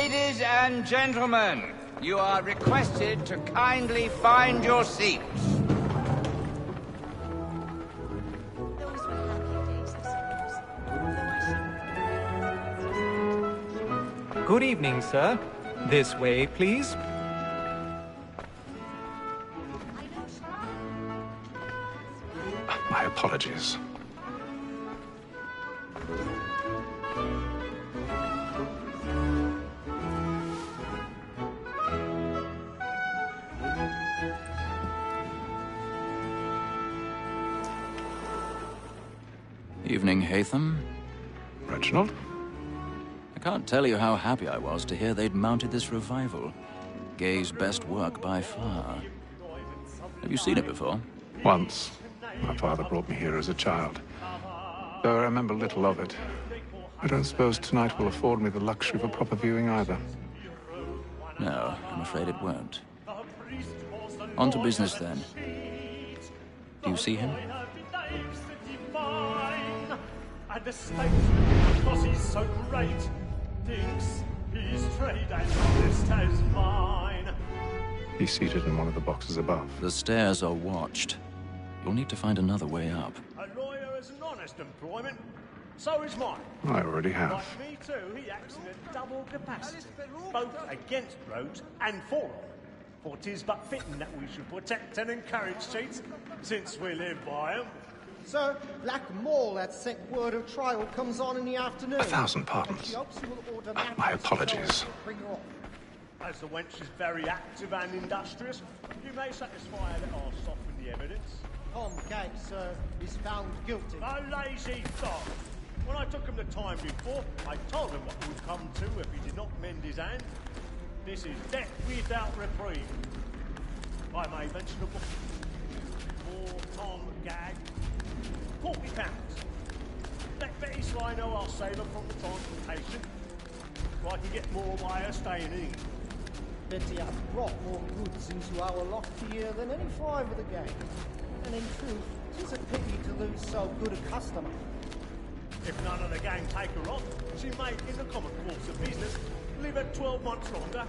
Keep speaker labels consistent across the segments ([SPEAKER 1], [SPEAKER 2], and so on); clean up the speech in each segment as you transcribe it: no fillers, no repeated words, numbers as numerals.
[SPEAKER 1] Ladies and gentlemen, you are requested to kindly find your seats.
[SPEAKER 2] Those were happy days, I suppose.
[SPEAKER 3] Good evening, sir. This way, please.
[SPEAKER 4] My apologies.
[SPEAKER 5] Evening, Haytham.
[SPEAKER 4] Reginald?
[SPEAKER 5] I can't tell you how happy I was to hear they'd mounted this revival. Gay's best work by far. Have you seen it before?
[SPEAKER 4] Once. My father brought me here as a child. Though I remember little of it. I don't suppose tonight will afford me the luxury of a proper viewing either.
[SPEAKER 5] No, I'm afraid it won't. On to business then. Do you see him?
[SPEAKER 6] And the statesman, because he's so great, thinks his trade as honest as mine.
[SPEAKER 4] He's seated in one of the boxes above.
[SPEAKER 5] The stairs are watched. You'll need to find another way up.
[SPEAKER 6] A lawyer is an honest employment, so is mine.
[SPEAKER 4] I already have.
[SPEAKER 6] Like me too, he acts in a double capacity, both against rogues and for them. For 'tis but fitting that we should protect and encourage cheats, since we live by them.
[SPEAKER 7] Sir, Black Mall had sent word of trial comes on in the afternoon.
[SPEAKER 4] 1,000 pardons.
[SPEAKER 7] She hopes you will order
[SPEAKER 4] My
[SPEAKER 7] matters
[SPEAKER 4] apologies.
[SPEAKER 7] so bring her off.
[SPEAKER 6] As the wench is very active and industrious, you may satisfy her that I'll soften the evidence.
[SPEAKER 7] Tom Gay, sir, is found guilty.
[SPEAKER 6] A lazy dog. When I took him the time before, I told him what would come to if he did not mend his hand. This is death without reprieve. I may mention a book. For Tom Gag. £40. Let Betty Sly know I'll save her from the transportation. So I can get more by her staying in.
[SPEAKER 7] Betty has brought more goods into our loft here than any five of the gang. And in truth, 'tis a pity to lose so good a customer.
[SPEAKER 6] If none of the gang take her on, she may, in the common course of business, live at 12 months longer.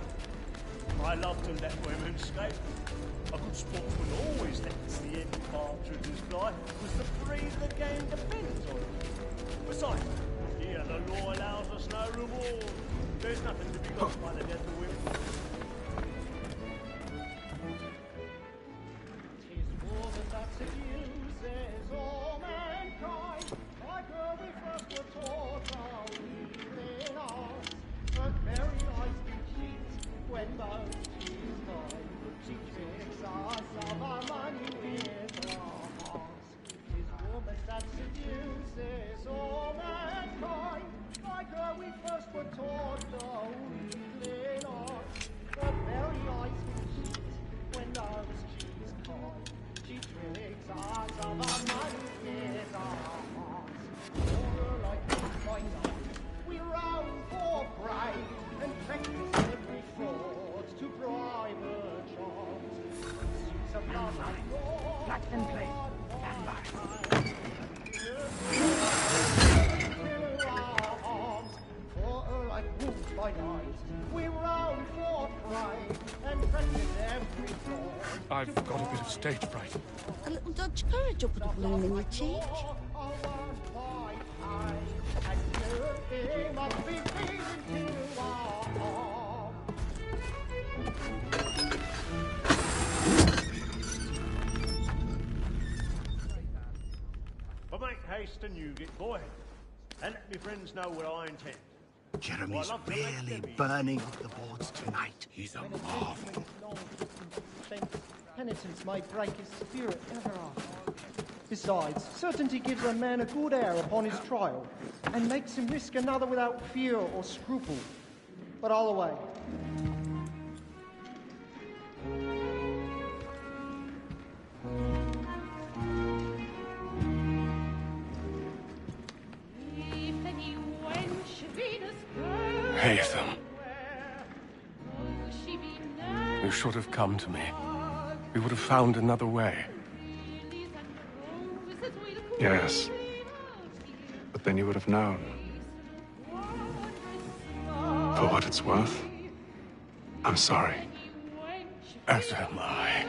[SPEAKER 6] I love to let women skate. A good sportsman always lets the end partridges fly, because the breed of the game depends on it. Besides, here the law allows us no reward. There's nothing to be got by the death of women.
[SPEAKER 7] 'Tis woman that seduces all mankind, like her we first were taught our leading arts. But very eyes can cheat when those cheats die. She tricks us of our money with her hearts. 'Tis woman that seduces all mankind, like her we first were taught our leading arts. But very eyes can cheat when those cheats die. She tricks us of our money with her hearts. For like by night, we roam for prey and practice every fraud to bribe her charms. Suits of love and law.
[SPEAKER 8] Let them play. Stand by.
[SPEAKER 7] To our arms, for her like wolves by night, we roam for prey and practice every fraud.
[SPEAKER 4] I've got a bit of stage fright.
[SPEAKER 2] A little Dutch courage will put a bloom in your cheek.
[SPEAKER 6] But make haste and you get boy, and let me friends know what I intend.
[SPEAKER 8] Jeremy's really burning up the boards tonight. He's a marvel.
[SPEAKER 7] Penitence may break his spirit ever after. Besides, certainty gives a man a good air upon his trial, and makes him risk another without fear or scruple. But I'll away.
[SPEAKER 4] Haytham. You should have come to me. We would have found another way. Yes. But then you would have known. For what it's worth, I'm sorry.
[SPEAKER 8] As am I.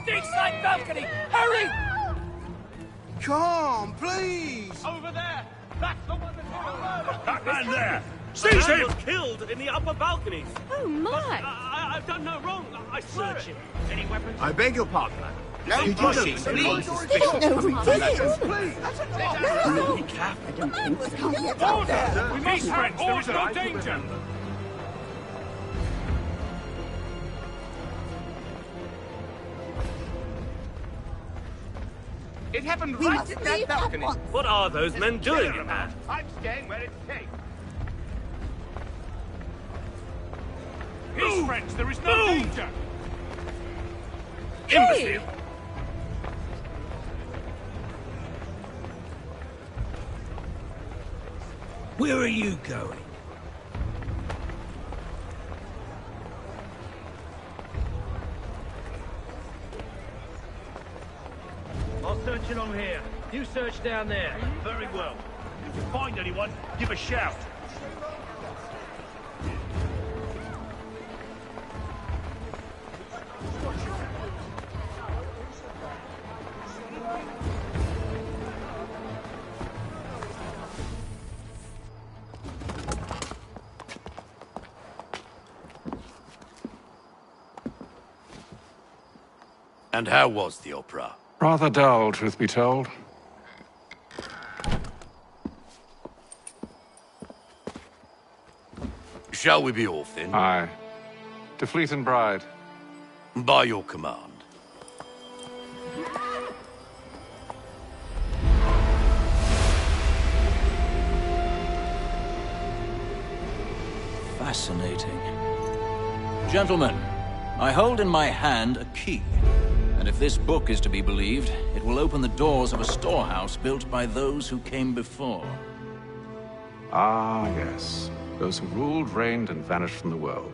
[SPEAKER 9] Stateside balcony! Hurry!
[SPEAKER 8] Come, please!
[SPEAKER 1] Over there! That's the one that's on the road!
[SPEAKER 6] That man there! Seize him! Was killed in the upper balconies.
[SPEAKER 2] Oh, my!
[SPEAKER 6] I've done no wrong. I swear it. Any weapons?
[SPEAKER 8] I beg your pardon.
[SPEAKER 1] No
[SPEAKER 8] Did you
[SPEAKER 1] pushing,
[SPEAKER 8] notice
[SPEAKER 1] please.
[SPEAKER 2] They don't know who did it!
[SPEAKER 6] Order! Peace, friends. There is no danger.
[SPEAKER 1] It happened
[SPEAKER 2] We
[SPEAKER 1] right
[SPEAKER 2] must
[SPEAKER 1] at that
[SPEAKER 2] leave at
[SPEAKER 1] balcony.
[SPEAKER 2] once.
[SPEAKER 6] What are those men doing in there?
[SPEAKER 1] I'm staying where it's safe.
[SPEAKER 6] Peace, friends. There is no danger.
[SPEAKER 2] Hey!
[SPEAKER 6] Imbecile!
[SPEAKER 9] Where are you going?
[SPEAKER 6] I'll search along here. You search down there. Very well. If you find anyone, give a shout.
[SPEAKER 8] And how was the opera?
[SPEAKER 4] Rather dull, truth be told.
[SPEAKER 8] Shall we be off then?
[SPEAKER 4] Aye. To Fleet and Bride.
[SPEAKER 8] By your command.
[SPEAKER 5] Fascinating. Gentlemen, I hold in my hand a key. And if this book is to be believed, it will open the doors of a storehouse built by those who came before.
[SPEAKER 4] Ah, yes. Those who ruled, reigned, and vanished from the world.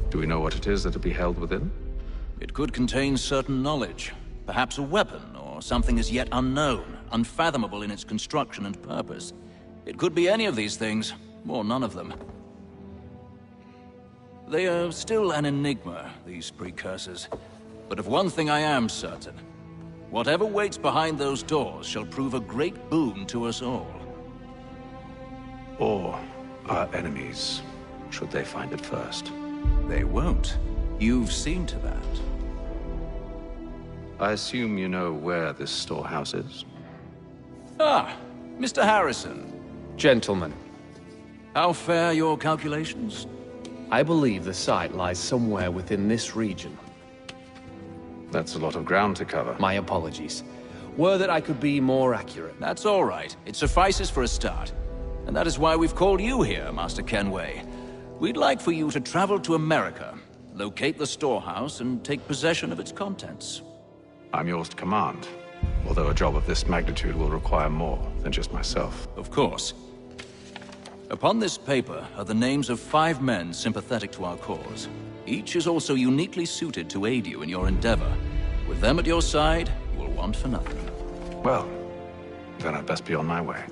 [SPEAKER 4] Do we know what it is that will be held within?
[SPEAKER 5] It could contain certain knowledge, perhaps a weapon, or something as yet unknown, unfathomable in its construction and purpose. It could be any of these things, or none of them. They are still an enigma, these precursors. But of one thing I am certain. Whatever waits behind those doors shall prove a great boon to us all.
[SPEAKER 4] Or our enemies, should they find it first.
[SPEAKER 5] They won't. You've seen to that.
[SPEAKER 4] I assume you know where this storehouse is?
[SPEAKER 5] Ah, Mr. Harrison.
[SPEAKER 10] Gentlemen,
[SPEAKER 5] How fare your calculations?
[SPEAKER 10] I believe the site lies somewhere within this region.
[SPEAKER 4] That's a lot of ground to cover.
[SPEAKER 10] My apologies. Were that I could be more accurate.
[SPEAKER 5] That's all right. It suffices for a start. And that is why we've called you here, Master Kenway. We'd like for you to travel to America, locate the storehouse, and take possession of its contents.
[SPEAKER 4] I'm yours to command, although a job of this magnitude will require more than just myself.
[SPEAKER 5] Of course. Upon this paper are the names of 5 men sympathetic to our cause. Each is also uniquely suited to aid you in your endeavor. With them at your side, you will want for nothing.
[SPEAKER 4] Well, then I'd best be on my way.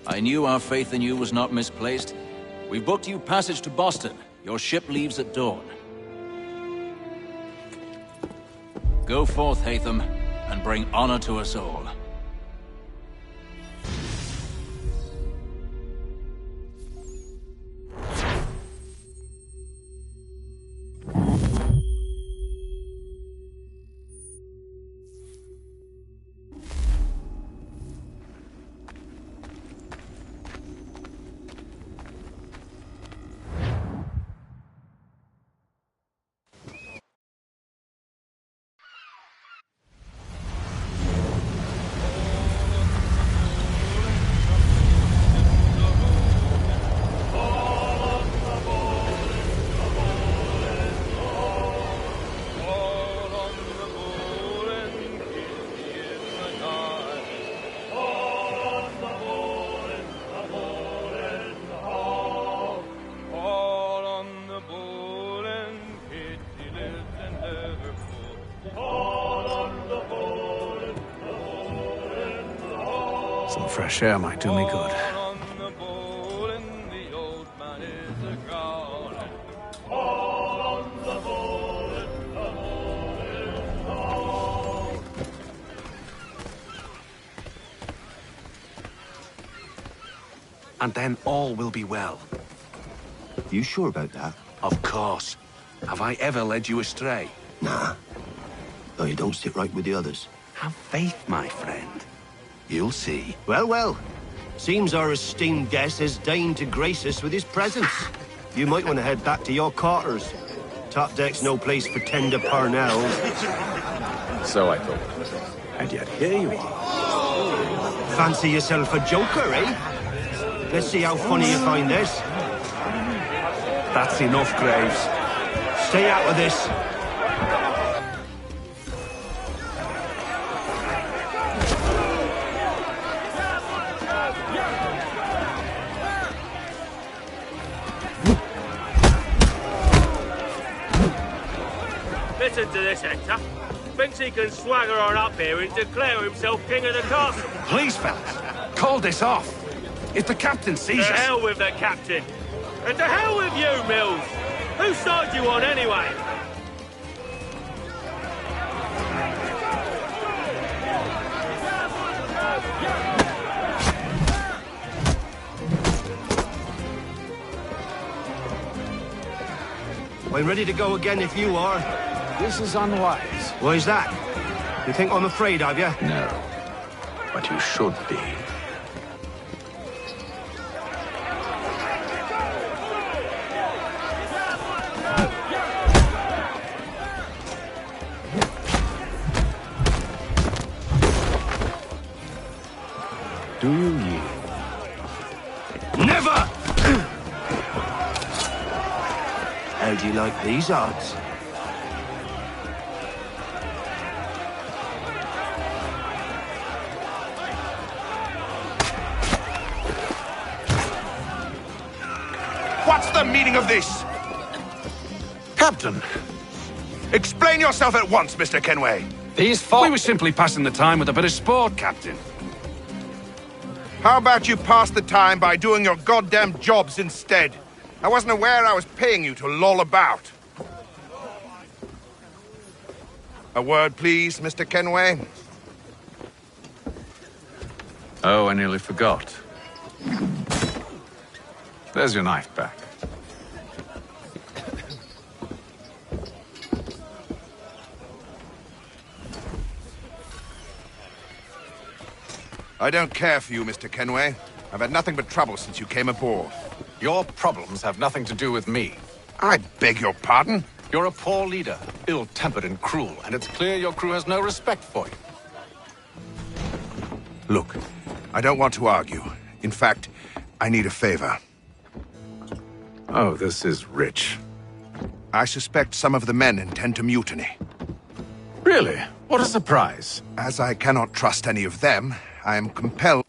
[SPEAKER 5] I knew our faith in you was not misplaced. We've booked you passage to Boston. Your ship leaves at dawn. Go forth, Hatham, and bring honor to us all.
[SPEAKER 4] fresh air might do me good.
[SPEAKER 8] And then all will be well.
[SPEAKER 11] You sure about that?
[SPEAKER 8] Of course. Have I ever led you astray?
[SPEAKER 11] Nah. Though you don't sit right with the others.
[SPEAKER 8] Have faith, my friend. You'll see.
[SPEAKER 11] Well, well. Seems our esteemed guest has deigned to grace us with his presence. You might want to head back to your quarters. Top deck's no place for tender parnells.
[SPEAKER 10] So I thought.
[SPEAKER 8] And yet here you are.
[SPEAKER 11] Fancy yourself a joker, eh? Let's see how funny you find this.
[SPEAKER 8] That's enough, Graves.
[SPEAKER 11] Stay out of this.
[SPEAKER 12] Listen to this, Hector. Thinks he can swagger on up here and declare himself king of the castle.
[SPEAKER 8] Please, fellas, call this off. If the captain sees us...
[SPEAKER 12] To hell with the captain. And to hell with you, Mills. Whose side you on, anyway?
[SPEAKER 11] I'm ready to go again if you are.
[SPEAKER 4] This is unwise.
[SPEAKER 11] Why's that? You think I'm afraid of you?
[SPEAKER 4] No. But you should be. Do you yield?
[SPEAKER 11] Never! How do you like these odds?
[SPEAKER 13] What's the meaning of this?
[SPEAKER 8] Captain!
[SPEAKER 13] Explain yourself at once, Mr. Kenway.
[SPEAKER 8] We were simply passing the time with a bit of sport, Captain.
[SPEAKER 13] How about you pass the time by doing your goddamn jobs instead? I wasn't aware I was paying you to loll about. A word, please, Mr. Kenway.
[SPEAKER 4] Oh, I nearly forgot. There's your knife back.
[SPEAKER 13] I don't care for you, Mr. Kenway. I've had nothing but trouble since you came aboard.
[SPEAKER 4] Your problems have nothing to do with me.
[SPEAKER 13] I beg your pardon?
[SPEAKER 4] You're a poor leader, ill-tempered and cruel, and it's clear your crew has no respect for you.
[SPEAKER 13] Look, I don't want to argue. In fact, I need a favor.
[SPEAKER 4] Oh, this is rich.
[SPEAKER 13] I suspect some of the men intend to mutiny.
[SPEAKER 4] Really? What a surprise.
[SPEAKER 13] As I cannot trust any of them, I am compelled...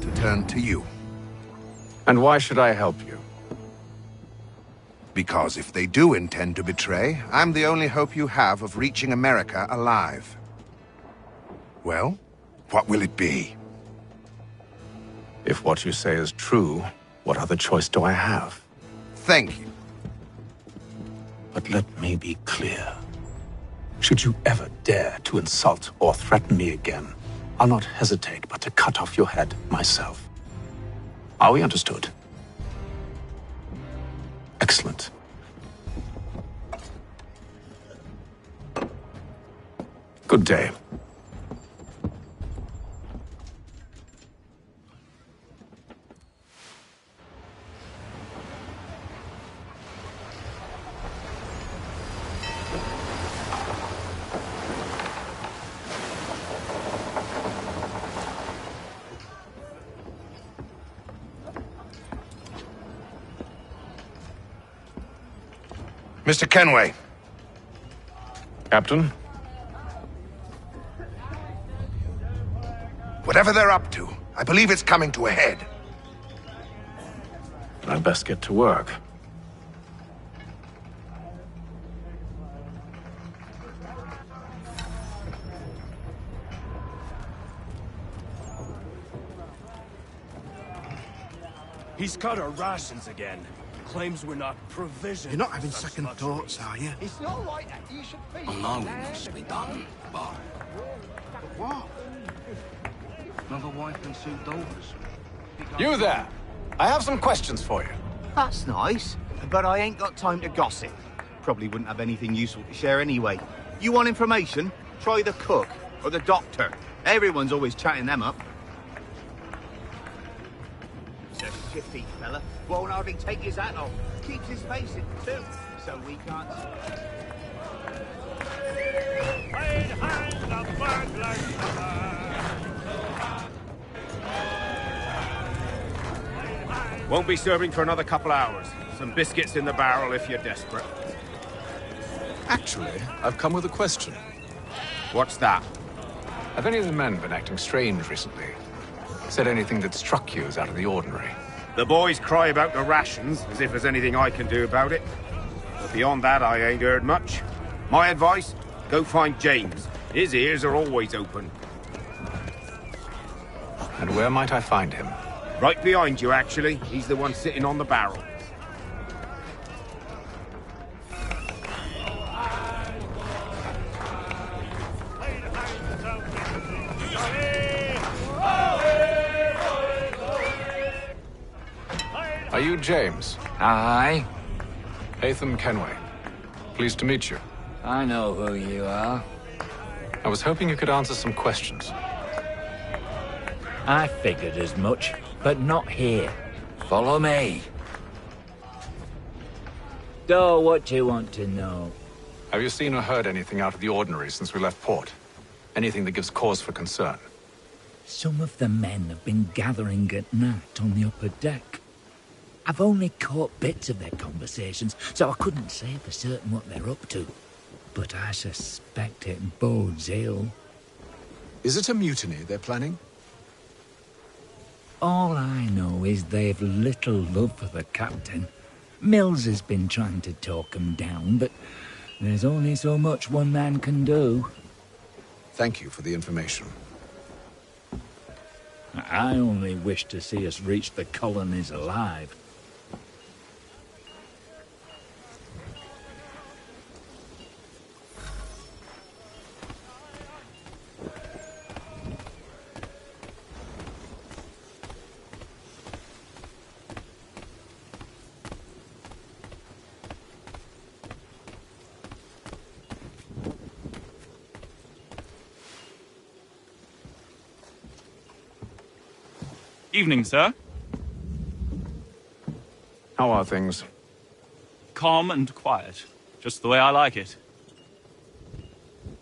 [SPEAKER 13] to turn to you.
[SPEAKER 4] And why should I help you?
[SPEAKER 13] Because if they do intend to betray, I'm the only hope you have of reaching America alive. Well, what will it be?
[SPEAKER 4] If what you say is true, what other choice do I have?
[SPEAKER 13] Thank you.
[SPEAKER 4] But let me be clear. Should you ever dare to insult or threaten me again, I'll not hesitate but to cut off your head myself. Are we understood? Excellent. Good day.
[SPEAKER 13] Mr. Kenway.
[SPEAKER 4] Captain?
[SPEAKER 13] Whatever they're up to, I believe it's coming to a head.
[SPEAKER 4] I'd best get to work.
[SPEAKER 9] He's cut our rations again. Claims we're not provisioned.
[SPEAKER 8] You're not having second thoughts, are you?
[SPEAKER 7] It's not right that you should be.
[SPEAKER 8] Alone must be done, but... What? Another wife and 2 daughters.
[SPEAKER 4] You there! I have some questions for you.
[SPEAKER 14] That's nice, but I ain't got time to gossip. Probably wouldn't have anything useful to share anyway. You want information? Try the cook or the doctor. Everyone's always chatting them up. He's a shifty fella. Won't hardly take his hat off. Keeps his face in too, so we can't...
[SPEAKER 15] Won't be serving for another couple hours. Some biscuits in the barrel if you're desperate.
[SPEAKER 4] Actually, I've come with a question.
[SPEAKER 15] What's that?
[SPEAKER 4] Have any of the men been acting strange recently? Said anything that struck you as out of the ordinary?
[SPEAKER 15] The boys cry about the rations, as if there's anything I can do about it. But beyond that, I ain't heard much. My advice? Go find James. His ears are always open.
[SPEAKER 4] And where might I find him?
[SPEAKER 15] Right behind you, actually. He's the one sitting on the barrel.
[SPEAKER 4] Are you James?
[SPEAKER 16] Aye.
[SPEAKER 4] Haytham Kenway. Pleased to meet you.
[SPEAKER 16] I know who you are.
[SPEAKER 4] I was hoping you could answer some questions.
[SPEAKER 16] I figured as much, but not here. Follow me. So, what do you want to know?
[SPEAKER 4] Have you seen or heard anything out of the ordinary since we left port? Anything that gives cause for concern?
[SPEAKER 16] Some of the men have been gathering at night on the upper deck. I've only caught bits of their conversations, so I couldn't say for certain what they're up to. But I suspect it bodes ill.
[SPEAKER 17] Is it a mutiny they're planning?
[SPEAKER 16] All I know is they've little love for the captain. Mills has been trying to talk 'em down, but there's only so much one man can do.
[SPEAKER 17] Thank you for the information.
[SPEAKER 16] I only wish to see us reach the colonies alive.
[SPEAKER 18] Evening, sir.
[SPEAKER 4] How are things?
[SPEAKER 18] Calm and quiet. Just the way I like it.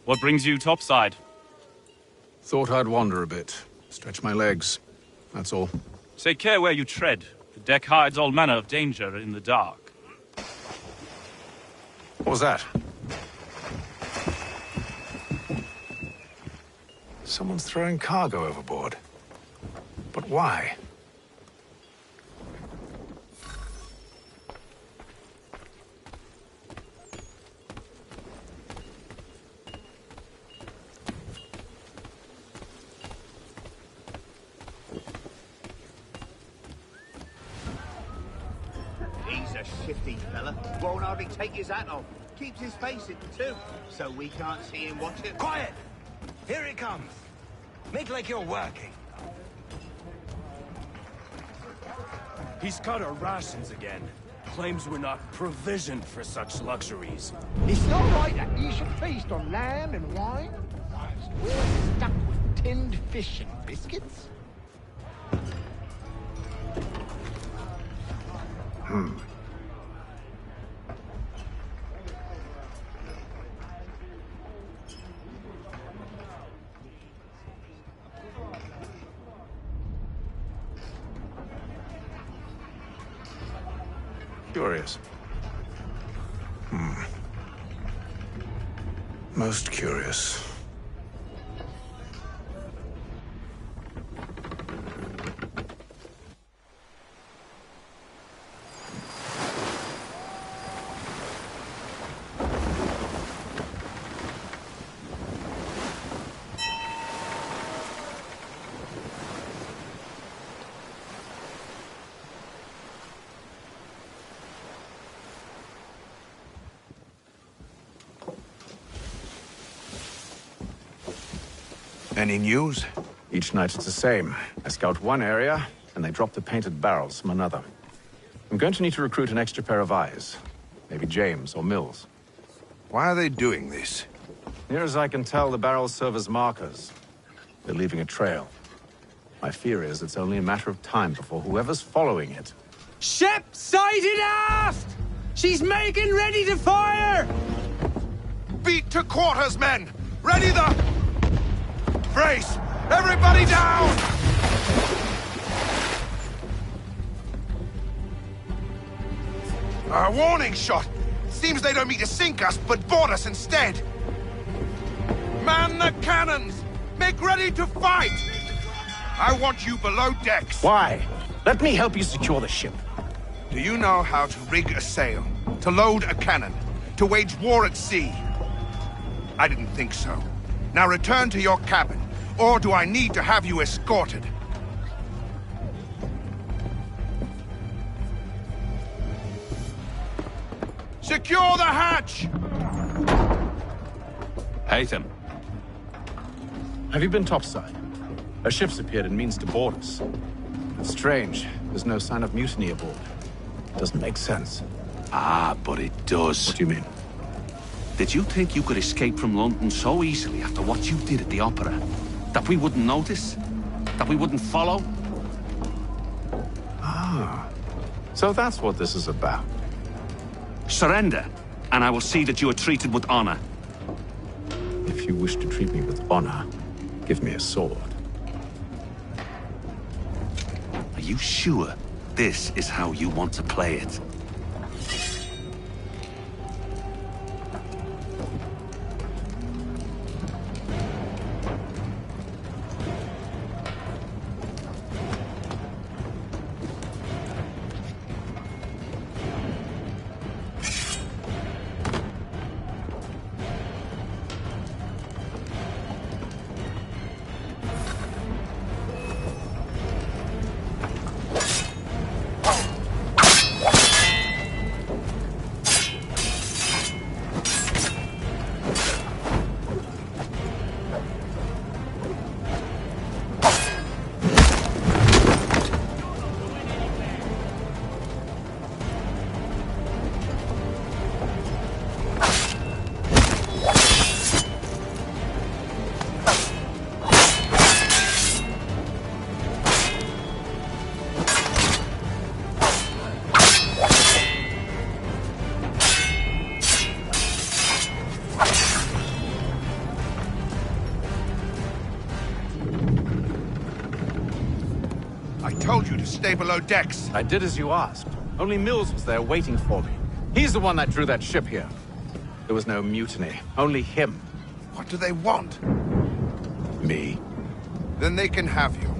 [SPEAKER 18] What brings you topside?
[SPEAKER 4] Thought I'd wander a bit. Stretch my legs. That's all.
[SPEAKER 18] Take care where you tread. The deck hides all manner of danger in the dark.
[SPEAKER 4] What was that? Someone's throwing cargo overboard. But why?
[SPEAKER 14] He's a shifty fella. Won't hardly take his hat off. Keeps his face in too, so we can't see him watch it.
[SPEAKER 9] Quiet! Here he comes. Make like you're working. He's cut our rations again. Claims we're not provisioned for such luxuries.
[SPEAKER 7] It's not right that you should feast on lamb and wine. We're stuck with tinned fish and biscuits.
[SPEAKER 4] Curious.
[SPEAKER 17] Most curious.
[SPEAKER 13] Any news?
[SPEAKER 4] Each night it's the same. I scout one area, and they drop the painted barrels from another. I'm going to need to recruit an extra pair of eyes. Maybe James or Mills.
[SPEAKER 13] Why are they doing this?
[SPEAKER 4] Near as I can tell, the barrels serve as markers. They're leaving a trail. My fear is it's only a matter of time before whoever's following it...
[SPEAKER 19] Ship sighted aft! She's making ready to fire!
[SPEAKER 13] Beat to quarters, men! Ready the... Brace! Everybody down! A warning shot! Seems they don't mean to sink us, but board us instead! Man the cannons! Make ready to fight! I want you below decks!
[SPEAKER 4] Why? Let me help you secure the ship.
[SPEAKER 13] Do you know how to rig a sail? To load a cannon? To wage war at sea? I didn't think so. Now return to your cabin, or do I need to have you escorted? Secure the hatch!
[SPEAKER 18] Haytham.
[SPEAKER 4] Have you been topside? A ship's appeared and means to board us. It's strange. There's no sign of mutiny aboard. Doesn't make sense.
[SPEAKER 8] Ah, but it does.
[SPEAKER 4] What do you mean?
[SPEAKER 8] Did you think you could escape from London so easily after what you did at the Opera? That we wouldn't notice? That we wouldn't follow?
[SPEAKER 4] Ah. So that's what this is about.
[SPEAKER 8] Surrender, and I will see that you are treated with honor.
[SPEAKER 4] If you wish to treat me with honor, give me a sword.
[SPEAKER 8] Are you sure this is how you want to play it?
[SPEAKER 13] Stay below decks.
[SPEAKER 4] I did as you asked. Only Mills was there waiting for me. He's the one that drew that ship here. There was no mutiny, only him.
[SPEAKER 13] What do they want?
[SPEAKER 4] Me.
[SPEAKER 13] Then they can have you.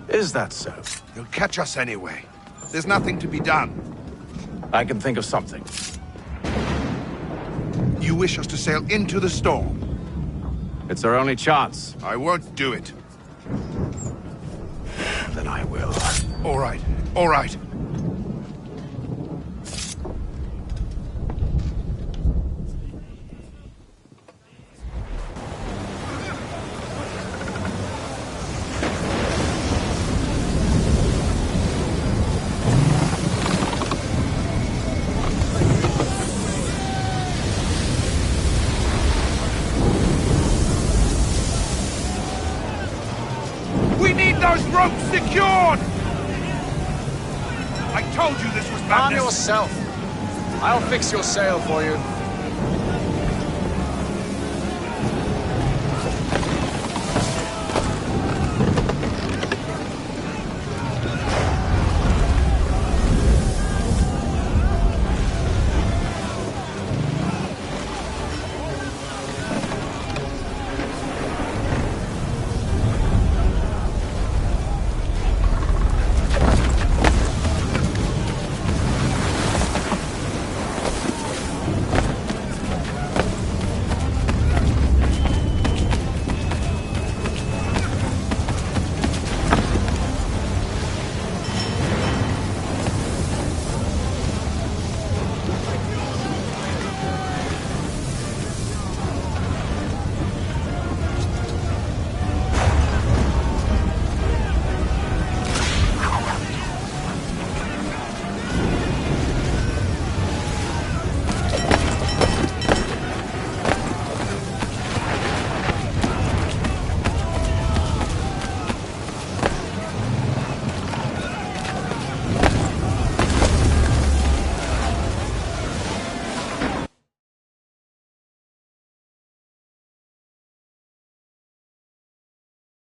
[SPEAKER 4] Is that so?
[SPEAKER 13] They'll catch us anyway. There's nothing to be done.
[SPEAKER 4] I can think of something.
[SPEAKER 13] You wish us to sail into the storm?
[SPEAKER 4] It's our only chance.
[SPEAKER 13] I won't do it.
[SPEAKER 4] Then I will.
[SPEAKER 13] All right, all right. We need those ropes secured! I told you this was madness.
[SPEAKER 17] Arm yourself. I'll fix your sail for you.